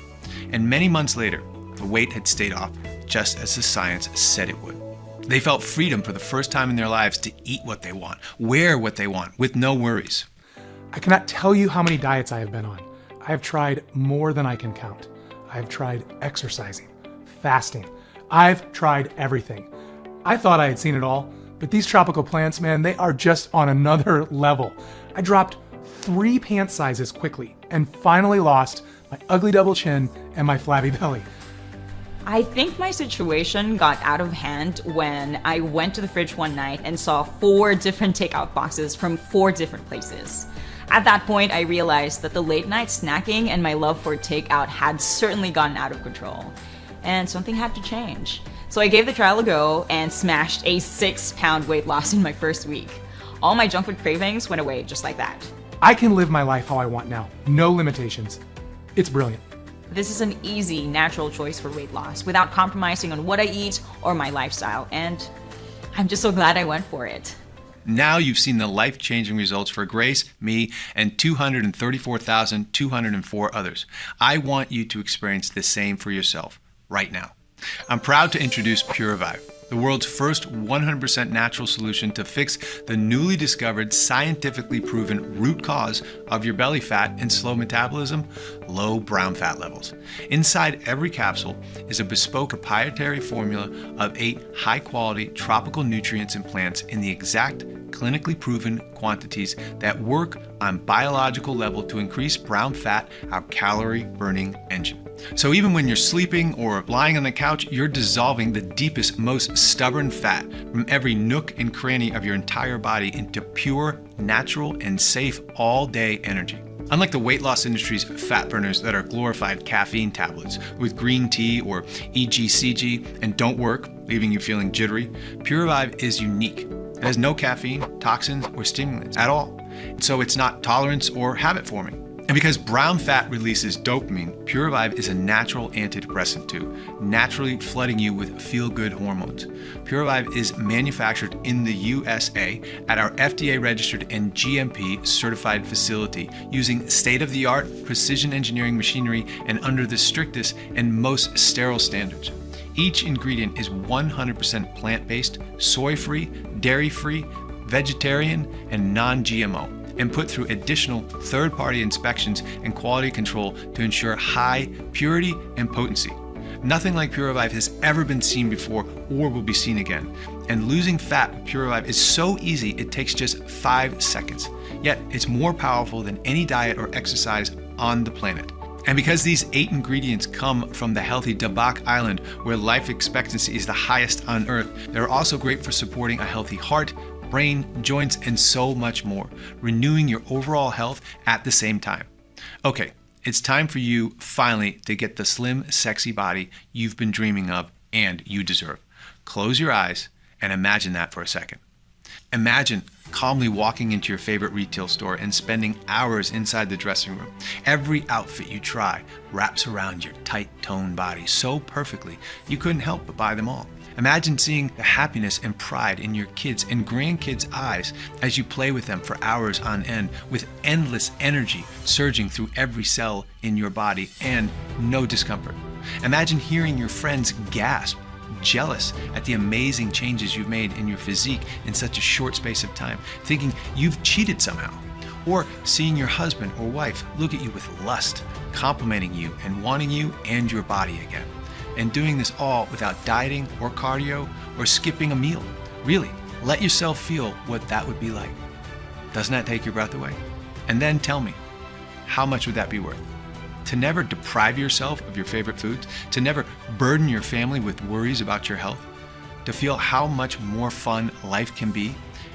And many months later, the weight had stayed off, just as the science said it would. They felt freedom for the first time in their lives to eat what they want, wear what they want, with no worries. I cannot tell you how many diets I have been on. I have tried more than I can count. I have tried exercising, fasting. I've tried everything. I thought I had seen it all, but these tropical plants, man, they are just on another level. I dropped 3 pant sizes quickly and finally lost my ugly double chin and my flabby belly. I think my situation got out of hand when I went to the fridge one night and saw 4 different takeout boxes from 4 different places. At that point, I realized that the late night snacking and my love for takeout had certainly gotten out of control, and something had to change. So I gave the trial a go and smashed a 6-pound weight loss in my first week. All my junk food cravings went away just like that. I can live my life how I want now, no limitations. It's brilliant. This is an easy, natural choice for weight loss without compromising on what I eat or my lifestyle, and I'm just so glad I went for it. Now you've seen the life-changing results for Grace, me, and 234,204 others. I want you to experience the same for yourself right now. I'm proud to introduce Purivive, the world's first 100% natural solution to fix the newly discovered, scientifically proven root cause of your belly fat and slow metabolism, low brown fat levels. Inside every capsule is a bespoke proprietary formula of 8 high-quality tropical nutrients and plants in the exact clinically proven quantities that work on biological level to increase brown fat, our calorie-burning engine. So even when you're sleeping or lying on the couch, you're dissolving the deepest, most stubborn fat from every nook and cranny of your entire body into pure, natural, and safe all-day energy. Unlike the weight loss industry's fat burners that are glorified caffeine tablets with green tea or EGCG and don't work, leaving you feeling jittery, Purivive is unique. It has no caffeine, toxins, or stimulants at all. So it's not tolerance or habit forming. And because brown fat releases dopamine, Purivive is a natural antidepressant too, naturally flooding you with feel-good hormones. Purivive is manufactured in the USA at our FDA-registered and GMP-certified facility using state-of-the-art precision engineering machinery and under the strictest and most sterile standards. Each ingredient is 100% plant-based, soy-free, dairy-free, vegetarian, and non-GMO, and put through additional third-party inspections and quality control to ensure high purity and potency. Nothing like Purivive has ever been seen before or will be seen again. And losing fat with Purivive is so easy it takes just 5 seconds. Yet it's more powerful than any diet or exercise on the planet. And because these 8 ingredients come from the healthy Dabbak Island, where life expectancy is the highest on Earth, they're also great for supporting a healthy heart, brain, joints, and so much more, renewing your overall health at the same time. Okay, it's time for you finally to get the slim, sexy body you've been dreaming of and you deserve. Close your eyes and imagine that for a second. Imagine calmly walking into your favorite retail store and spending hours inside the dressing room. Every outfit you try wraps around your tight, toned body so perfectly you couldn't help but buy them all. Imagine seeing the happiness and pride in your kids' and grandkids' eyes as you play with them for hours on end with endless energy surging through every cell in your body and no discomfort. Imagine hearing your friends gasp, jealous at the amazing changes you've made in your physique in such a short space of time, thinking you've cheated somehow. Or seeing your husband or wife look at you with lust, complimenting you and wanting you and your body again. And doing this all without dieting or cardio or skipping a meal. Really, let yourself feel what that would be like. Doesn't that take your breath away? And then tell me, how much would that be worth? To never deprive yourself of your favorite foods, to never burden your family with worries about your health, to feel how much more fun life can be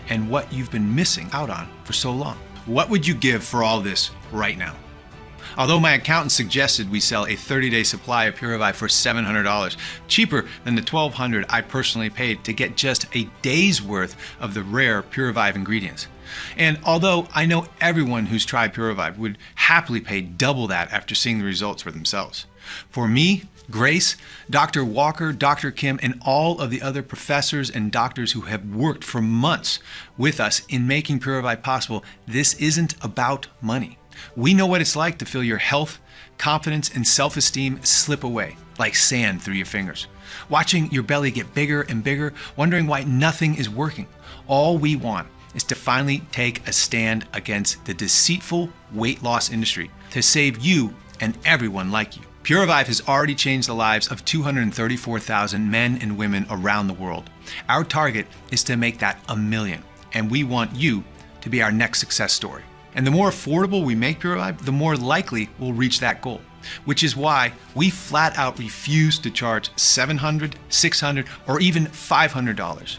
and what you've been missing out on for so long. What would you give for all this right now? Although my accountant suggested we sell a 30-day supply of Purivive for $700, cheaper than the $1,200 I personally paid to get just a day's worth of the rare Purivive ingredients. And although I know everyone who's tried Purivive would happily pay double that after seeing the results for themselves. For me, Grace, Dr. Walker, Dr. Kim, and all of the other professors and doctors who have worked for months with us in making Purivive possible, this isn't about money. We know what it's like to feel your health, confidence, and self-esteem slip away like sand through your fingers. Watching your belly get bigger and bigger, wondering why nothing is working. All we want is to finally take a stand against the deceitful weight loss industry to save you and everyone like you. Purivive has already changed the lives of 234,000 men and women around the world. Our target is to make that 1 million, and we want you to be our next success story. And the more affordable we make Purivive, the more likely we'll reach that goal, which is why we flat out refuse to charge $700, $600, or even $500.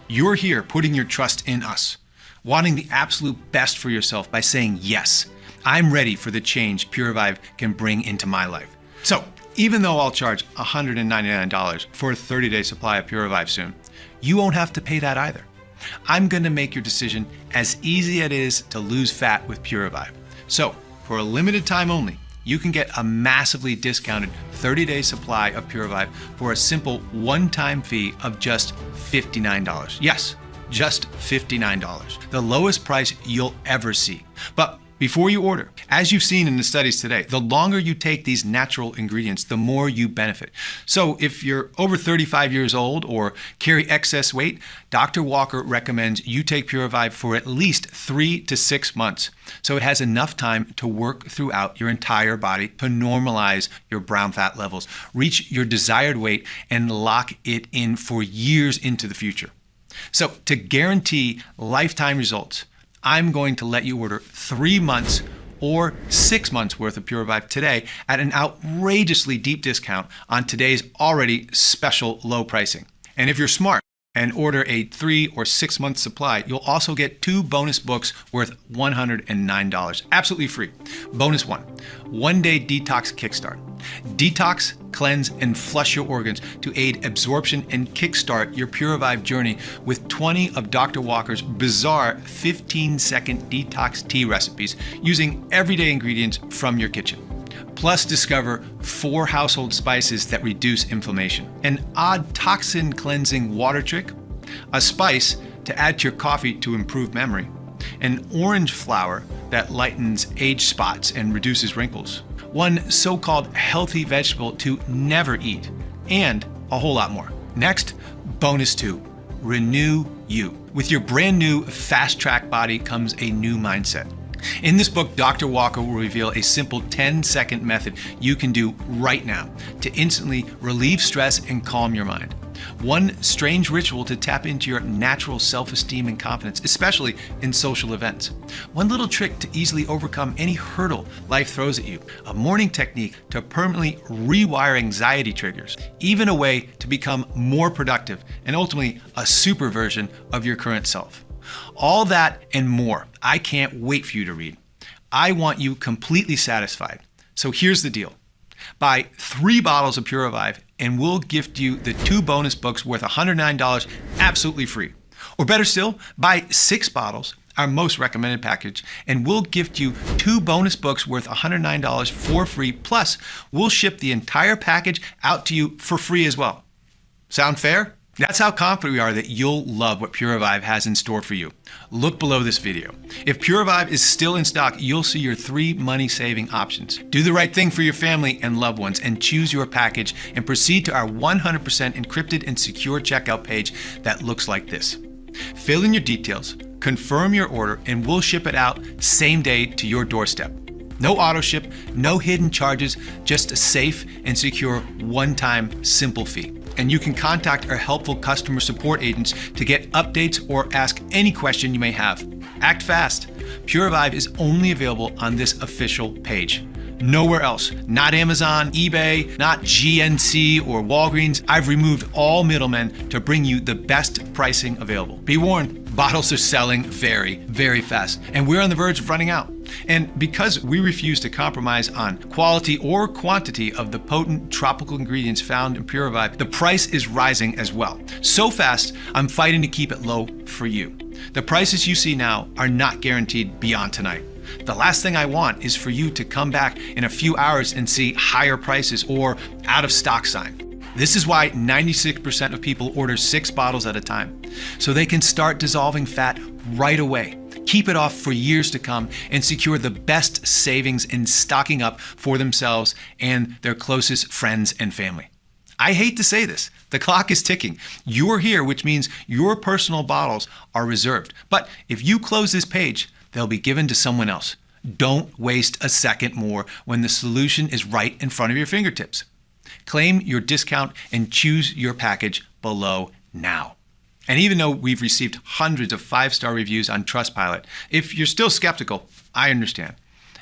You're here putting your trust in us, wanting the absolute best for yourself by saying yes. I'm ready for the change Purivive can bring into my life. So, even though I'll charge $199 for a 30-day supply of Purivive soon, you won't have to pay that either. I'm going to make your decision as easy as it is to lose fat with Purivive. So, for a limited time only, you can get a massively discounted 30-day supply of Purivive for a simple one-time fee of just $59. Yes, just $59. The lowest price you'll ever see. But before you order, as you've seen in the studies today, the longer you take these natural ingredients, the more you benefit. So if you're over 35 years old or carry excess weight, Dr. Walker recommends you take Purivive for at least 3 to 6 months, so it has enough time to work throughout your entire body to normalize your brown fat levels, reach your desired weight, and lock it in for years into the future. So to guarantee lifetime results, I'm going to let you order 3 months or 6 months worth of Purivive today at an outrageously deep discount on today's already special low pricing. And if you're smart and order a 3 or 6 month supply, you'll also get 2 bonus books worth $109, absolutely free. Bonus 1, 1-day detox kickstart. Detox, cleanse, and flush your organs to aid absorption and kickstart your Purivive journey with 20 of Dr. Walker's bizarre 15-second detox tea recipes using everyday ingredients from your kitchen. Plus, discover 4 household spices that reduce inflammation, an odd toxin cleansing water trick, a spice to add to your coffee to improve memory, an orange flower that lightens age spots and reduces wrinkles, one so-called healthy vegetable to never eat, and a whole lot more. Next, bonus 2, renew you. With your brand new fast-track body comes a new mindset. In this book, Dr. Walker will reveal a simple 10-second method you can do right now to instantly relieve stress and calm your mind. One strange ritual to tap into your natural self-esteem and confidence, especially in social events. One little trick to easily overcome any hurdle life throws at you. A morning technique to permanently rewire anxiety triggers. Even a way to become more productive and ultimately a super version of your current self. All that and more. I can't wait for you to read. I want you completely satisfied. So here's the deal. Buy 3 bottles of Purivive and we'll gift you the 2 bonus books worth $109 absolutely free. Or better still, buy 6 bottles, our most recommended package, and we'll gift you 2 bonus books worth $109 for free, plus we'll ship the entire package out to you for free as well. Sound fair? That's how confident we are that you'll love what Purivive has in store for you. Look below this video. If Purivive is still in stock, you'll see your 3 money-saving options. Do the right thing for your family and loved ones and choose your package and proceed to our 100% encrypted and secure checkout page that looks like this. Fill in your details, confirm your order, and we'll ship it out same day to your doorstep. No auto ship, no hidden charges, just a safe and secure one-time simple fee. And you can contact our helpful customer support agents to get updates or ask any question you may have. Act fast. Purivive is only available on this official page. Nowhere else. Not Amazon, eBay, not GNC or Walgreens. I've removed all middlemen to bring you the best pricing available. Be warned, bottles are selling very, very fast, and we're on the verge of running out. And because we refuse to compromise on quality or quantity of the potent tropical ingredients found in Pure Revive, the price is rising as well. So fast, I'm fighting to keep it low for you. The prices you see now are not guaranteed beyond tonight. The last thing I want is for you to come back in a few hours and see higher prices or out of stock sign. This is why 96% of people order 6 bottles at a time, so they can start dissolving fat right away, keep it off for years to come, and secure the best savings in stocking up for themselves and their closest friends and family. I hate to say this, the clock is ticking. You're here, which means your personal bottles are reserved. But if you close this page, they'll be given to someone else. Don't waste a second more when the solution is right in front of your fingertips. Claim your discount and choose your package below now. And even though we've received hundreds of 5-star reviews on Trustpilot, if you're still skeptical, I understand.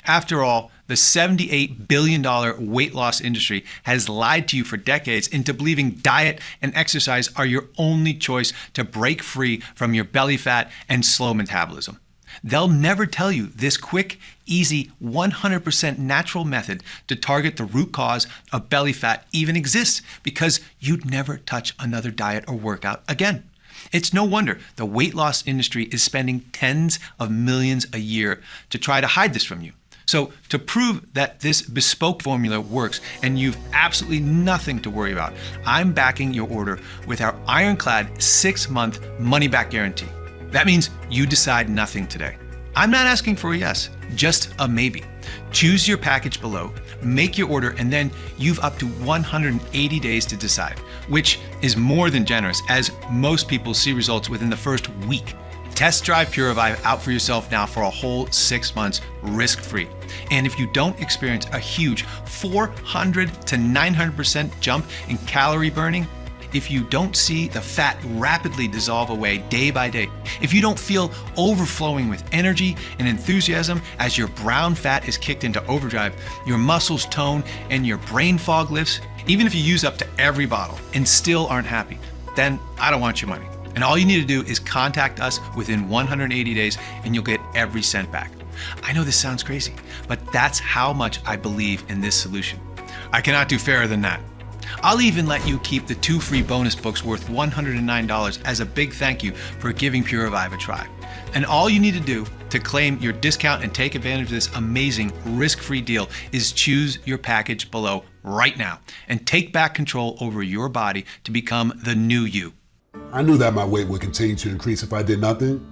After all, the $78 billion weight loss industry has lied to you for decades into believing diet and exercise are your only choice to break free from your belly fat and slow metabolism. They'll never tell you this quick, easy, 100% natural method to target the root cause of belly fat even exists, because you'd never touch another diet or workout again. It's no wonder the weight loss industry is spending tens of millions a year to try to hide this from you. So to prove that this bespoke formula works and you've absolutely nothing to worry about, I'm backing your order with our ironclad 6-month money-back guarantee. That means you decide nothing today. I'm not asking for a yes, just a maybe. Choose your package below, make your order, and then you've up to 180 days to decide, which is more than generous, as most people see results within the first week. Test drive Pure Revive out for yourself now for a whole 6 months risk-free. And if you don't experience a huge 400 to 900% jump in calorie burning, if you don't see the fat rapidly dissolve away day by day, if you don't feel overflowing with energy and enthusiasm as your brown fat is kicked into overdrive, your muscles tone, and your brain fog lifts, even if you use up to every bottle and still aren't happy, then I don't want your money. And all you need to do is contact us within 180 days and you'll get every cent back. I know this sounds crazy, but that's how much I believe in this solution. I cannot do fairer than that. I'll even let you keep the 2 free bonus books worth $109 as a big thank you for giving Pure Revive a try. And all you need to do to claim your discount and take advantage of this amazing risk-free deal is choose your package below right now and take back control over your body to become the new you. I knew that my weight would continue to increase if I did nothing.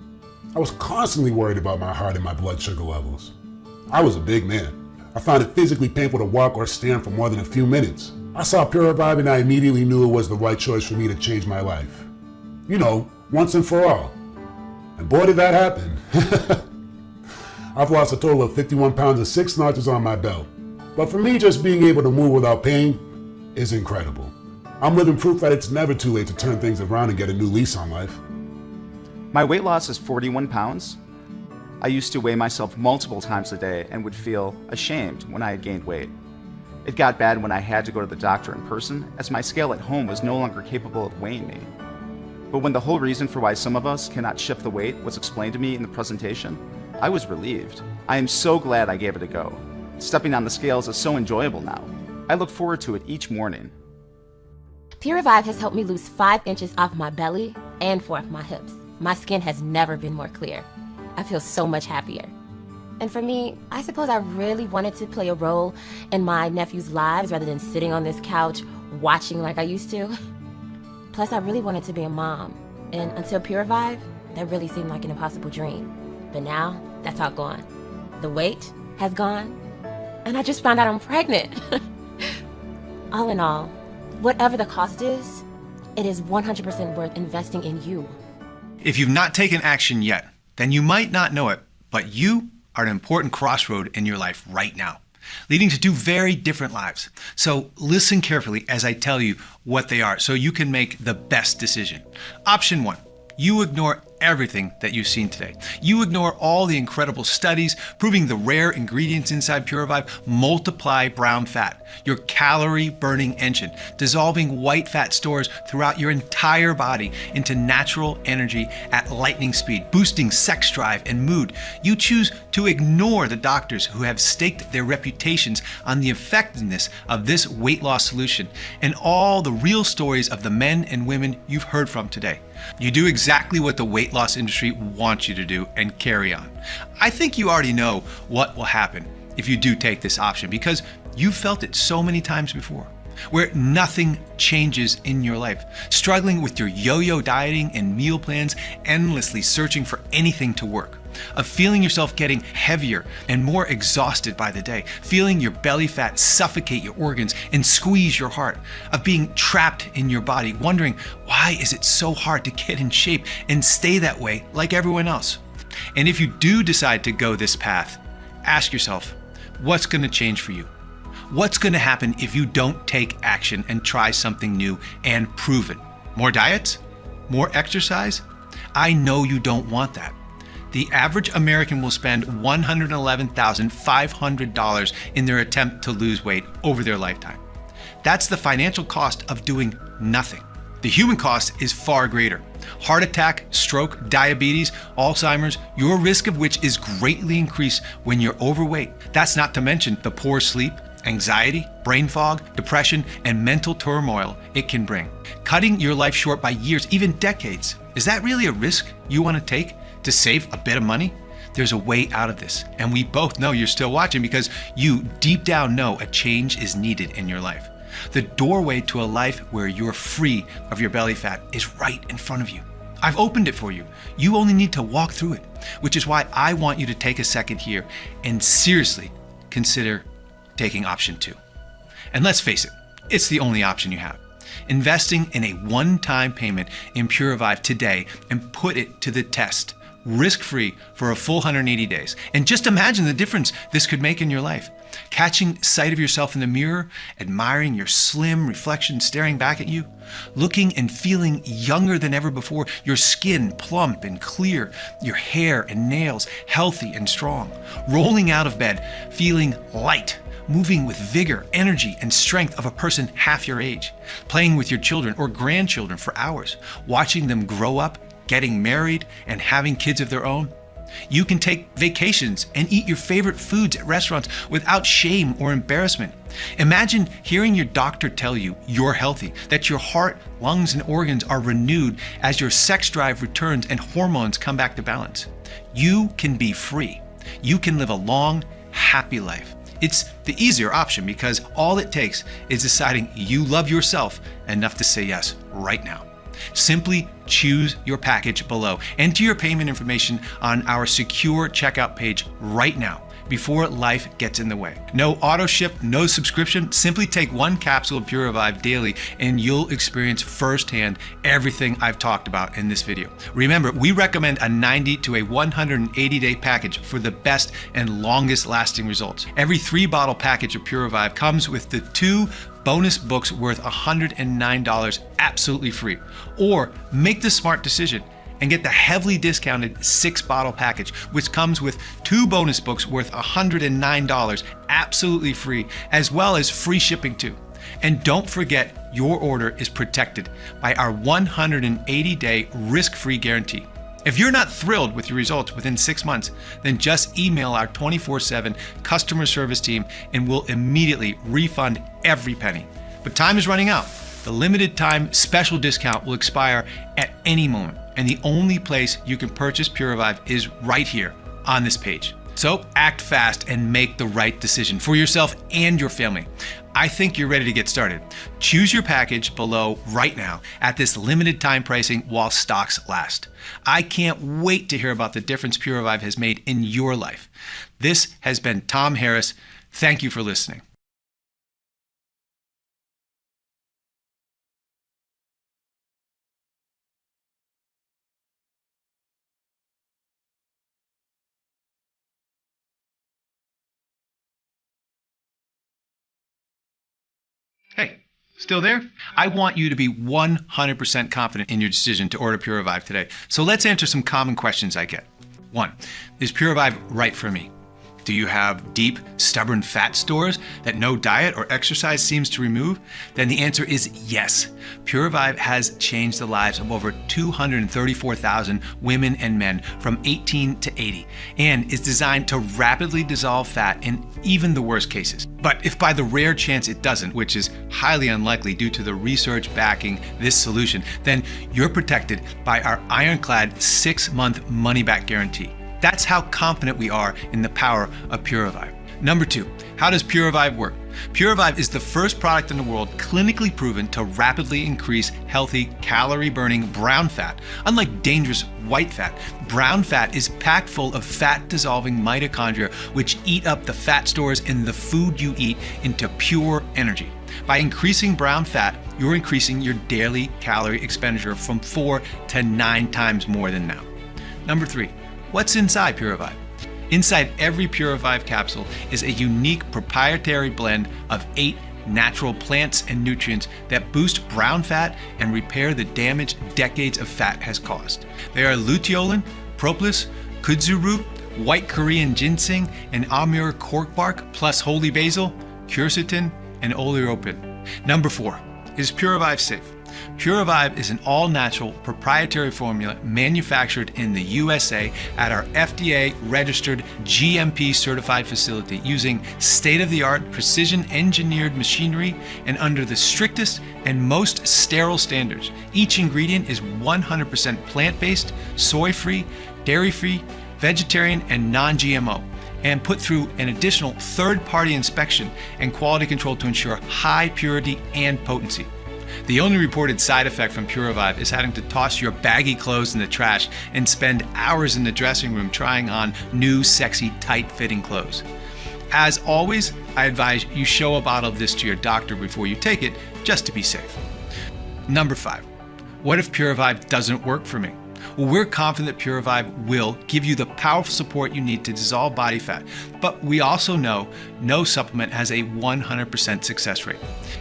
I was constantly worried about my heart and my blood sugar levels. I was a big man. I found it physically painful to walk or stand for more than a few minutes. I saw Pure Revive and I immediately knew it was the right choice for me to change my life. You know, once and for all. And boy, did that happen. I've lost a total of 51 pounds and 6 notches on my belt. But for me, just being able to move without pain is incredible. I'm living proof that it's never too late to turn things around and get a new lease on life. My weight loss is 41 pounds. I used to weigh myself multiple times a day and would feel ashamed when I had gained weight. It got bad when I had to go to the doctor in person, as my scale at home was no longer capable of weighing me. But when the whole reason for why some of us cannot shift the weight was explained to me in the presentation, I was relieved. I am so glad I gave it a go. Stepping on the scales is so enjoyable now. I look forward to it each morning. Pure Revive has helped me lose 5 inches off my belly and 4 of my hips. My skin has never been more clear. I feel so much happier. And for me, I suppose I really wanted to play a role in my nephews' lives rather than sitting on this couch watching like I used to. Plus, I really wanted to be a mom. And until Pure Revive, that really seemed like an impossible dream. But now, that's all gone. The weight has gone, and I just found out I'm pregnant. All in all, whatever the cost is, it is 100% worth investing in you. If you've not taken action yet, then you might not know it, but you are an important crossroad in your life right now, leading to 2 very different lives. So listen carefully as I tell you what they are so you can make the best decision. Option 1, you ignore everything that you've seen today. You ignore all the incredible studies proving the rare ingredients inside Purivive multiply brown fat, your calorie-burning engine, dissolving white fat stores throughout your entire body into natural energy at lightning speed, boosting sex drive and mood. You choose to ignore the doctors who have staked their reputations on the effectiveness of this weight loss solution and all the real stories of the men and women you've heard from today. You do exactly what the weight loss industry wants you to do and carry on. I think you already know what will happen if you do take this option because you've felt it so many times before, where nothing changes in your life, struggling with your yo-yo dieting and meal plans, endlessly searching for anything to work, of feeling yourself getting heavier and more exhausted by the day, feeling your belly fat suffocate your organs and squeeze your heart, of being trapped in your body, wondering why is it so hard to get in shape and stay that way like everyone else. And if you do decide to go this path, ask yourself, what's going to change for you? What's going to happen if you don't take action and try something new and proven? More diets? More exercise? I know you don't want that. The average American will spend $111,500 in their attempt to lose weight over their lifetime. That's the financial cost of doing nothing. The human cost is far greater. Heart attack, stroke, diabetes, Alzheimer's, your risk of which is greatly increased when you're overweight. That's not to mention the poor sleep, anxiety, brain fog, depression, and mental turmoil it can bring. Cutting your life short by years, even decades. Is that really a risk you want to take to save a bit of money? There's a way out of this, and we both know you're still watching because you deep down know a change is needed in your life. The doorway to a life where you're free of your belly fat is right in front of you. I've opened it for you. You only need to walk through it, which is why I want you to take a second here and seriously consider taking option 2. And let's face it, it's the only option you have. Investing in a one-time payment in Purivive today and put it to the test, risk-free for a full 180 days. And just imagine the difference this could make in your life. Catching sight of yourself in the mirror, admiring your slim reflection staring back at you, looking and feeling younger than ever before, your skin plump and clear, your hair and nails healthy and strong, rolling out of bed, feeling light, moving with vigor, energy, and strength of a person half your age, playing with your children or grandchildren for hours, watching them grow up, getting married, and having kids of their own. You can take vacations and eat your favorite foods at restaurants without shame or embarrassment. Imagine hearing your doctor tell you you're healthy, that your heart, lungs, and organs are renewed as your sex drive returns and hormones come back to balance. You can be free. You can live a long, happy life. It's the easier option because all it takes is deciding you love yourself enough to say yes right now. Simply choose your package below. Enter your payment information on our secure checkout page right now before life gets in the way. No auto ship, no subscription. Simply take one capsule of Purivive daily and you'll experience firsthand everything I've talked about in this video. Remember, we recommend a 90 to a 180-day package for the best and longest lasting results. Every 3-bottle package of Purivive comes with the 2 bonus books worth $109 absolutely free. Or make the smart decision and get the heavily discounted 6-bottle package, which comes with 2 bonus books worth $109 absolutely free, as well as free shipping too. And don't forget, your order is protected by our 180-day risk-free guarantee. If you're not thrilled with your results within 6 months, then just email our 24/7 customer service team and we'll immediately refund every penny. But time is running out. The limited time special discount will expire at any moment, and the only place you can purchase Purivive is right here on this page. So act fast and make the right decision for yourself and your family. I think you're ready to get started. Choose your package below right now at this limited time pricing while stocks last. I can't wait to hear about the difference Purivive has made in your life. This has been Tom Harris. Thank you for listening. Hey, Still there? I want you to be 100% confident in your decision to order Pure Revive today. So let's answer some common questions I get. 1. Is Pure Revive right for me? Do you have deep, stubborn fat stores that no diet or exercise seems to remove? Then the answer is yes. Pure Revive has changed the lives of over 234,000 women and men from 18 to 80 and is designed to rapidly dissolve fat in even the worst cases. But if by the rare chance it doesn't, which is highly unlikely due to the research backing this solution, then you're protected by our ironclad 6-month money-back guarantee. That's how confident we are in the power of Pure Revive. Number 2, how does Pure Revive work? Pure Revive is the first product in the world clinically proven to rapidly increase healthy, calorie-burning brown fat. Unlike dangerous white fat, brown fat is packed full of fat-dissolving mitochondria, which eat up the fat stores in the food you eat into pure energy. By increasing brown fat, you're increasing your daily calorie expenditure from 4 to 9 times more than now. Number 3, what's inside Pure Revive? Inside every Pure Revive capsule is a unique proprietary blend of 8 natural plants and nutrients that boost brown fat and repair the damage decades of fat has caused. They are luteolin, propolis, kudzu root, white Korean ginseng, and amur cork bark, plus holy basil, quercetin, and oleuropein. Number 4, is Pure Revive safe? Pure Revive is an all-natural proprietary formula manufactured in the USA at our FDA-registered GMP-certified facility using state-of-the-art precision-engineered machinery and under the strictest and most sterile standards. Each ingredient is 100% plant-based, soy-free, dairy-free, vegetarian, and non-GMO, and put through an additional third-party inspection and quality control to ensure high purity and potency. The only reported side effect from Pure Revive is having to toss your baggy clothes in the trash and spend hours in the dressing room trying on new, sexy, tight-fitting clothes. As always, I advise you show a bottle of this to your doctor before you take it, just to be safe. Number 5, what if Pure Revive doesn't work for me? Well, we're confident Pure Revive will give you the powerful support you need to dissolve body fat, but we also know no supplement has a 100% success rate.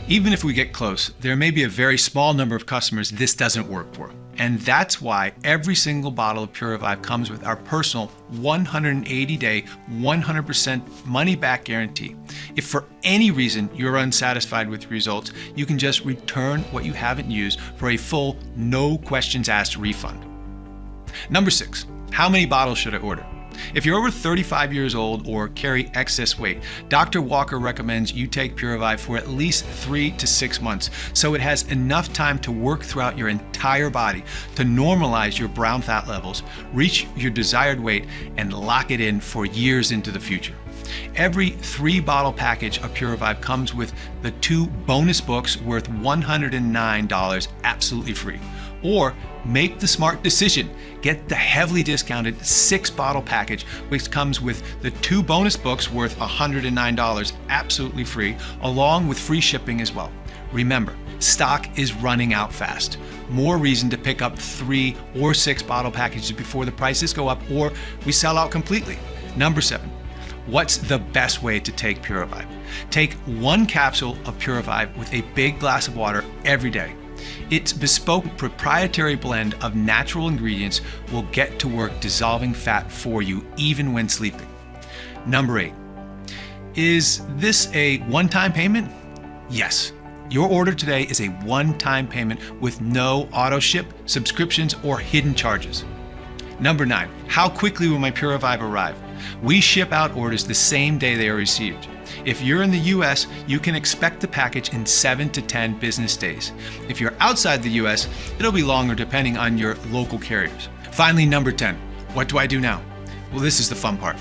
Even if we get close, there may be a very small number of customers this doesn't work for. And that's why every single bottle of Pure Revive comes with our personal 180-day, 100% money-back guarantee. If for any reason you're unsatisfied with the results, you can just return what you haven't used for a full, no questions asked refund. Number 6, how many bottles should I order? If you're over 35 years old or carry excess weight, Dr. Walker recommends you take Pure Revive for at least 3 to 6 months so it has enough time to work throughout your entire body to normalize your brown fat levels, reach your desired weight, and lock it in for years into the future. Every 3-bottle package of Pure Revive comes with the 2 bonus books worth $109 absolutely free. Or make the smart decision. Get the heavily discounted 6-bottle package, which comes with the 2 bonus books worth $109 absolutely free, along with free shipping as well. Remember, stock is running out fast. More reason to pick up 3 or 6-bottle packages before the prices go up or we sell out completely. Number 7, what's the best way to take Pure Revive? Take 1 capsule of Pure Revive with a big glass of water every day. Its bespoke proprietary blend of natural ingredients will get to work dissolving fat for you even when sleeping. Number 8, is this a one-time payment? Yes. Your order today is a one-time payment with no auto ship, subscriptions, or hidden charges. Number 9, how quickly will my Pure Revive arrive? We ship out orders the same day they are received. If you're in the US, you can expect the package in 7 to 10 business days. If you're outside the US, it'll be longer depending on your local carriers. Finally, number 10, what do I do now? Well, this is the fun part.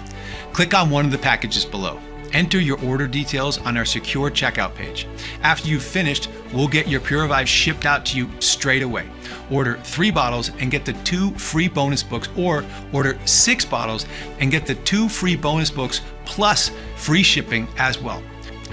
Click on one of the packages below. Enter your order details on our secure checkout page. After you've finished, we'll get your Pure Revive shipped out to you straight away. Order 3 bottles and get the 2 free bonus books, or order 6 bottles and get the 2 free bonus books plus free shipping as well.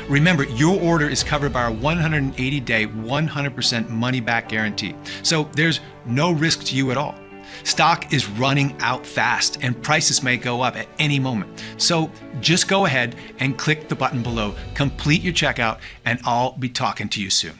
Remember, your order is covered by our 180-day, 100% money-back guarantee. So there's no risk to you at all. Stock is running out fast and prices may go up at any moment. So just go ahead and click the button below, complete your checkout, and I'll be talking to you soon.